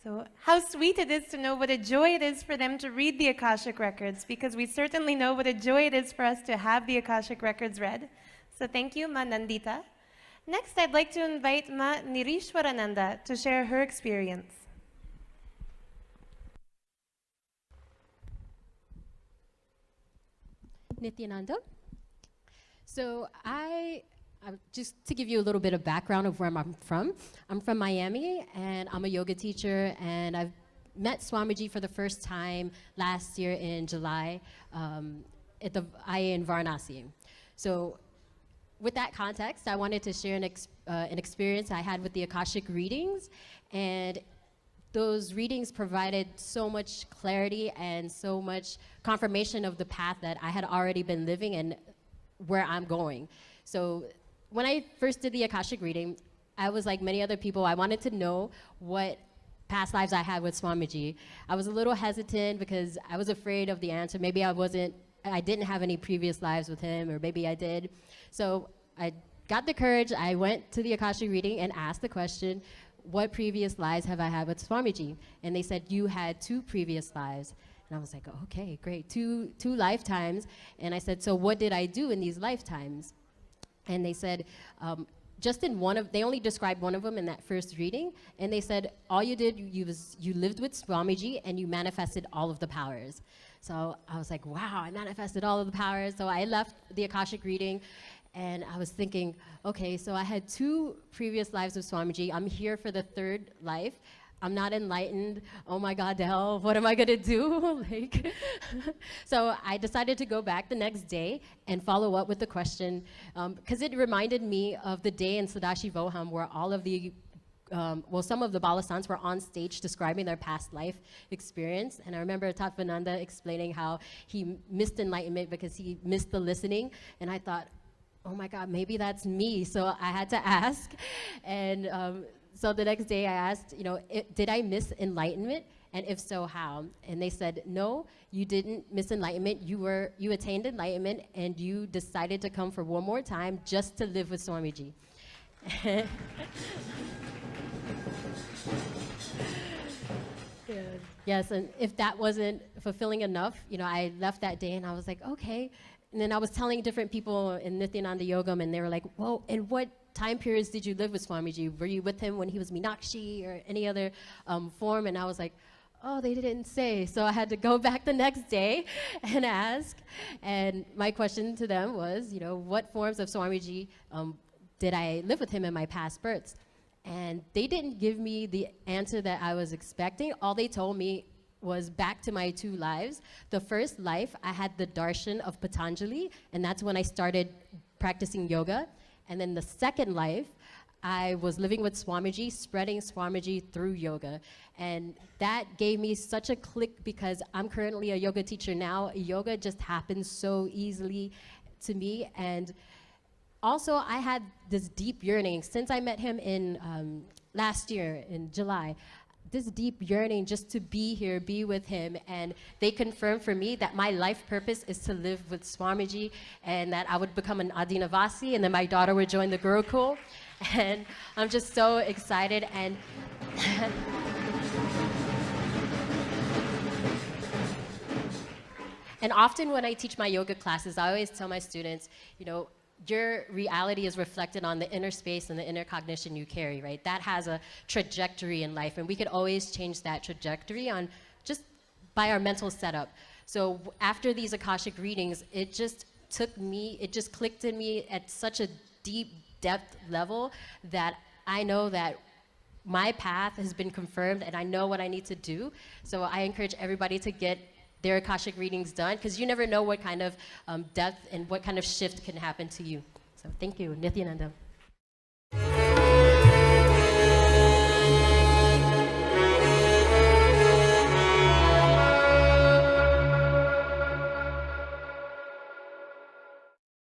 So how sweet it is to know what a joy it is for them to read the Akashic records, because we certainly know what a joy it is for us to have the Akashic records read. So thank you, Ma Nandita. Next, I'd like to invite Ma Nireeshwara to share her experience. Nithyananda. So just to give you a little bit of background of where I'm from Miami, and I'm a yoga teacher, and I've met Swamiji for the first time last year in July at the IA in Varanasi. So with that context, I wanted to share an experience I had with the Akashic readings, and those readings provided so much clarity and so much confirmation of the path that I had already been living and where I'm going. So when I first did the Akashic reading, I was like many other people, I wanted to know what past lives I had with Swamiji. I was a little hesitant because I was afraid of the answer. Maybe I didn't have any previous lives with him, or maybe I did. So I got the courage, I went to the Akashic reading and asked the question, what previous lives have I had with Swamiji? And they said, you had 2 previous lives. And I was like, okay, great, two lifetimes. And I said, so what did I do in these lifetimes? And they said, they only described one of them in that first reading. And they said, all you did, you lived with Swamiji and you manifested all of the powers. So I was like, wow, I manifested all of the powers. So I left the Akashic reading, and I was thinking, okay, so I had 2 previous lives with Swamiji. I'm here for the 3rd life. I'm not enlightened. Oh my God, the hell, what am I gonna do? So I decided to go back the next day and follow up with the question, because it reminded me of the day in Sadashivoham where all of the some of the Balasants were on stage describing their past life experience. And I remember Tattvananda explaining how he missed enlightenment because he missed the listening. And I thought, oh my God, maybe that's me. So I had to ask. And so the next day I asked, did I miss enlightenment? And if so, how? And they said, no, you didn't miss enlightenment. You attained enlightenment, and you decided to come for one more time just to live with Swamiji. Yes, and if that wasn't fulfilling enough, I left that day and I was like, okay. And then I was telling different people in Nithyananda Yogam, and they were like, well, in what time periods did you live with Swamiji? Were you with him when he was Meenakshi or any other form? And I was like, oh, they didn't say. So I had to go back the next day and ask. And my question to them was, what forms of Swamiji did I live with him in my past births? And they didn't give me the answer that I was expecting. All they told me was back to my 2 lives. The first life, I had the darshan of Patanjali, and that's when I started practicing yoga. And then the second life, I was living with Swamiji, spreading Swamiji through yoga. And that gave me such a click because I'm currently a yoga teacher now. Yoga just happens so easily to me. And also, I had this deep yearning. Since I met him in last year in July, this deep yearning just to be here, be with him. And they confirmed for me that my life purpose is to live with Swamiji, and that I would become an Adinavasi, and then my daughter would join the Gurukul. And I'm just so excited. And and often when I teach my yoga classes, I always tell my students, your reality is reflected on the inner space and the inner cognition you carry, right? That has a trajectory in life, and we could always change that trajectory on just by our mental setup. So after these Akashic readings, it just clicked in me at such a deep depth level that I know that my path has been confirmed and I know what I need to do. So I encourage everybody to get their Akashic readings done, because you never know what kind of depth and what kind of shift can happen to you. So thank you, Nithyananda.